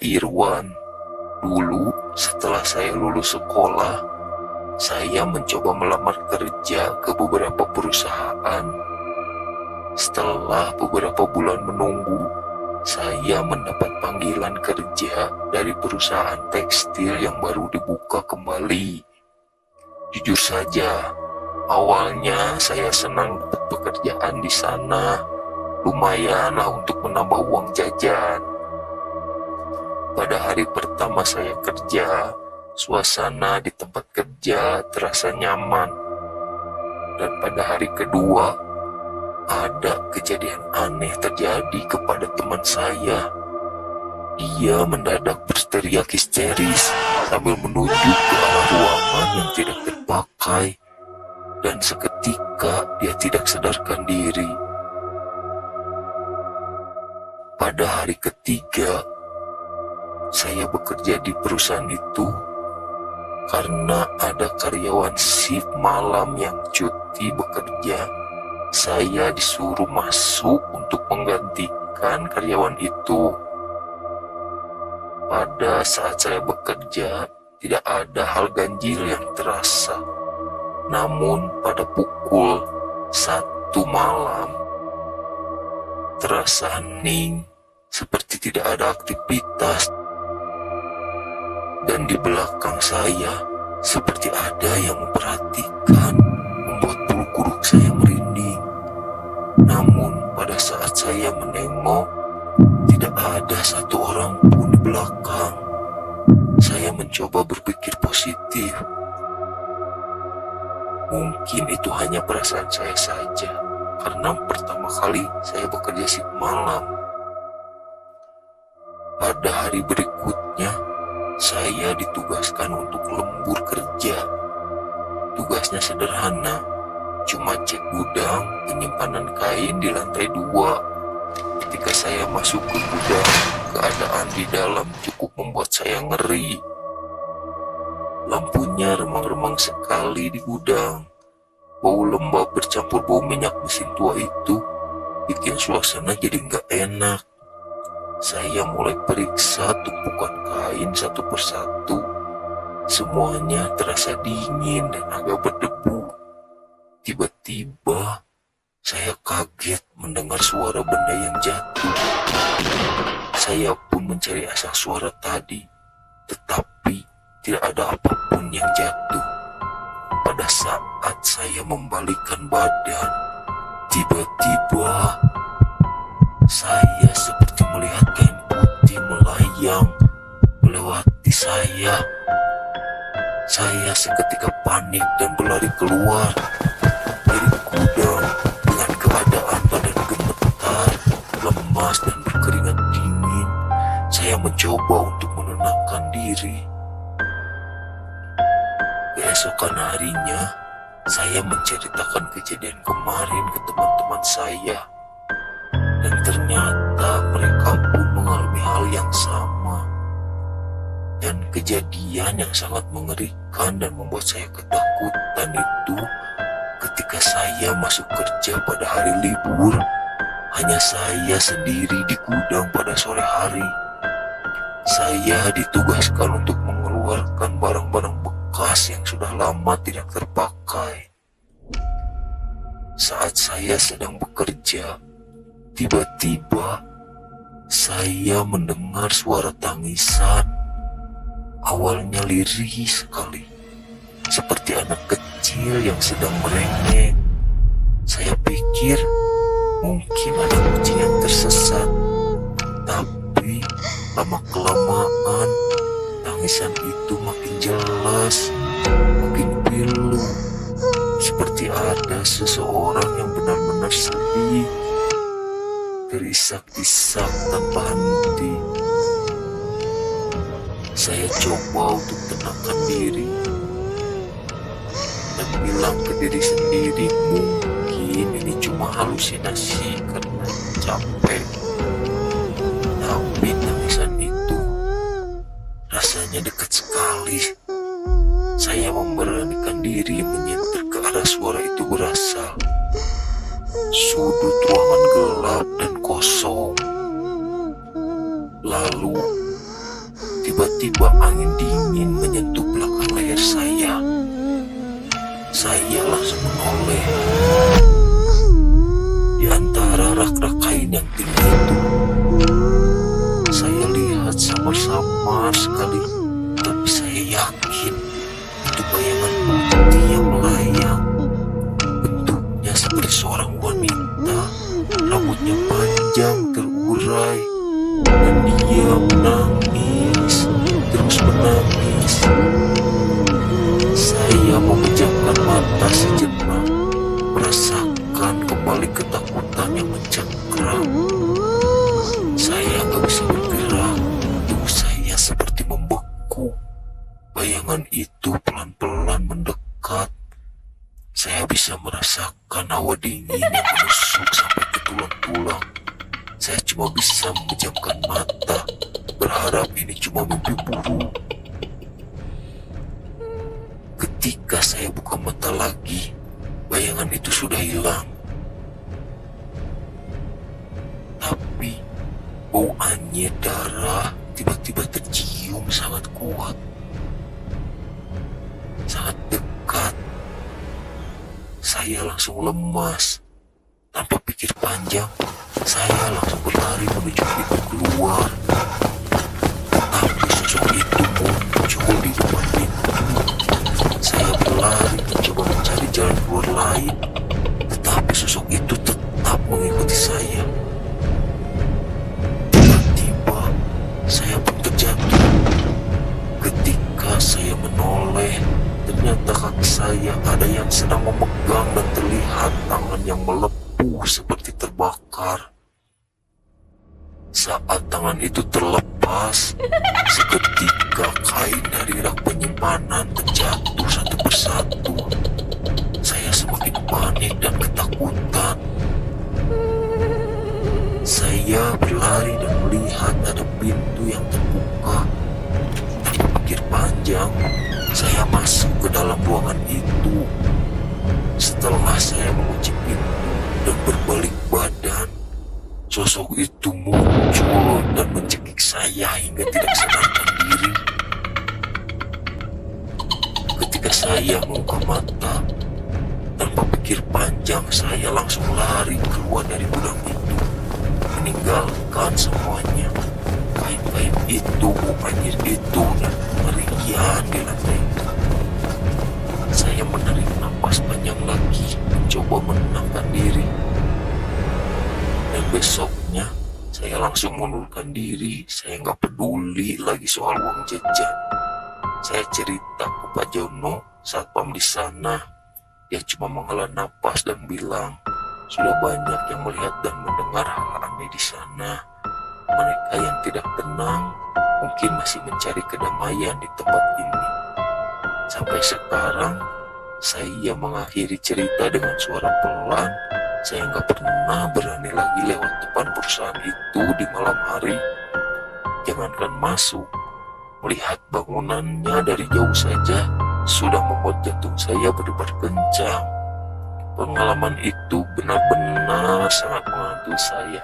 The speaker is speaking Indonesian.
Irwan. Dulu setelah saya lulus sekolah, saya mencoba melamar kerja ke beberapa perusahaan. Setelah beberapa bulan menunggu, saya mendapat panggilan kerja dari perusahaan tekstil yang baru dibuka kembali. Jujur saja, awalnya saya senang dapat pekerjaan di sana. Lumayanlah untuk menambah uang jajan. Pada hari pertama saya kerja, suasana di tempat kerja terasa nyaman. Dan pada hari kedua, ada kejadian aneh terjadi kepada teman saya. Dia mendadak berteriak histeris sambil menuju ke arah ruangan yang tidak terpakai, dan seketika dia tidak sadarkan diri. Pada hari ketiga, saya bekerja di perusahaan itu karena ada karyawan shift malam yang cuti bekerja. Saya disuruh masuk untuk menggantikan karyawan itu. Pada saat saya bekerja, tidak ada hal ganjil yang terasa. Namun pada pukul 1 malam, terasa hening, seperti tidak ada aktivitas. Dan di belakang saya, seperti ada yang memperhatikan, membuat bulu kuduk saya merinding. Namun pada saat saya menengok, tidak ada satu orang pun di belakang. Saya mencoba berpikir positif. Mungkin itu hanya perasaan saya saja, karena pertama kali saya bekerja shift malam. Pada hari berikutnya, saya ditugaskan untuk lembur kerja. Tugasnya sederhana, cuma cek gudang penyimpanan kain di lantai 2. Ketika saya masuk ke gudang, keadaan di dalam cukup membuat saya ngeri. Lampunya remang-remang sekali di gudang. Bau lembab bercampur bau minyak mesin tua itu bikin suasana jadi nggak enak. Saya mulai periksa tumpukan kain satu persatu. Semuanya terasa dingin dan agak berdebu. Tiba-tiba, saya kaget mendengar suara benda yang jatuh. Saya pun mencari asal suara tadi, tetapi tidak ada apapun yang jatuh. Pada saat saya membalikkan badan, tiba-tiba saya seperti melihat kain putih melayang melewati saya. Saya seketika panik dan berlari keluar dari gudang dengan keadaan badan gemetar, lemas dan berkeringat dingin. Saya mencoba untuk menenangkan diri. Keesokan harinya, saya menceritakan kejadian kemarin ke teman-teman saya. Dan ternyata mereka pun mengalami hal yang sama. Dan kejadian yang sangat mengerikan dan membuat saya ketakutan itu ketika saya masuk kerja pada hari libur. Hanya saya sendiri di gudang pada sore hari. Saya ditugaskan untuk mengeluarkan barang-barang bekas yang sudah lama tidak terpakai. Saat saya sedang bekerja, tiba-tiba saya mendengar suara tangisan. Awalnya lirih sekali, seperti anak kecil yang sedang merengek. Saya pikir mungkin ada kucing yang tersesat. Tapi lama-kelamaan tangisan itu makin jelas, makin pilu, seperti ada seseorang yang benar-benar sedih, terisak-isak tanpa henti. Saya coba untuk tenangkan diri dan bilang ke diri sendiri, mungkin ini cuma halusinasi karena capek. Tapi tangisan itu rasanya dekat sekali. Saya memberanikan diri menyentuh ke arah suara itu berasal. Sudut ruangan gelap dan kosong. Lalu Tiba-tiba angin dingin menyentuh belakang leher saya. Saya langsung menoleh. Di antara rak-rak kain yang tinggi itu, saya lihat samar-samar sekali, tapi saya yakin itu bayangan putih yang melayang. Bentuknya seperti seorang wanita, rambutnya panjang terurai, dan dia menangis, terus menangis. Saya memejamkan mata sejenak, merasakan kembali ketakutan yang mencengkram. Saya gak bisa bergerak, tubuh saya seperti membeku. Bayangan itu pelan-pelan mendekat. Saya bisa merasakan hawa dingin yang menusuk sampai ke tulang-tulang. Saya cuma bisa memejamkan mata, berharap ini cuma mimpi buruk. Ketika saya buka mata lagi, bayangan itu sudah hilang. Tapi bau anyir darah tiba-tiba tercium sangat kuat, sangat dekat. Saya langsung lemas. Tanpa pikir panjang, saya langsung berlari menuju pintu keluar. Tapi sosok itu muncul di depan pintu. Saya berlari mencoba mencari jalan keluar lain, tetapi sosok itu tetap mengikuti saya. Tiba-tiba, saya pun terjatuh. Ketika saya menoleh, ternyata kaki saya ada yang sedang memegang dan terlihat tangan yang melepuh seperti terbakar. Saat tangan itu terlepas, seketika kain dari rak penyimpanan terjatuh satu persatu. Saya semakin panik dan ketakutan. Saya berlari dan melihat ada pintu yang terbuka. Tanpa pikir panjang, saya masuk ke dalam ruangan itu. Setelah saya mengunci pintu dan berbalik badan, sosok itu muncul dan mencekik saya hingga tidak sadarkan diri. Ketika saya membuka mata, tanpa pikir panjang saya langsung lari keluar dari gudang itu, meninggalkan semuanya. Kain-kain itu, banjir itu, dan kemeriahan di lantai itu. Saya menarik napas panjang lagi, mencoba menenangkan diri. Dan besoknya, saya langsung mengundurkan diri. Saya nggak peduli lagi soal uang jajan. Saya cerita ke Pak Jono, satpam di sana. Dia cuma menghela napas dan bilang, sudah banyak yang melihat dan mendengar hal aneh di sana. Mereka yang tidak tenang mungkin masih mencari kedamaian di tempat ini. Sampai sekarang, saya mengakhiri cerita dengan suara pelan. Saya nggak pernah berani lagi lewat depan perusahaan itu di malam hari. Jangankan masuk, melihat bangunannya dari jauh saja sudah membuat jantung saya berdebar kencang. Pengalaman itu benar-benar sangat menghantui saya.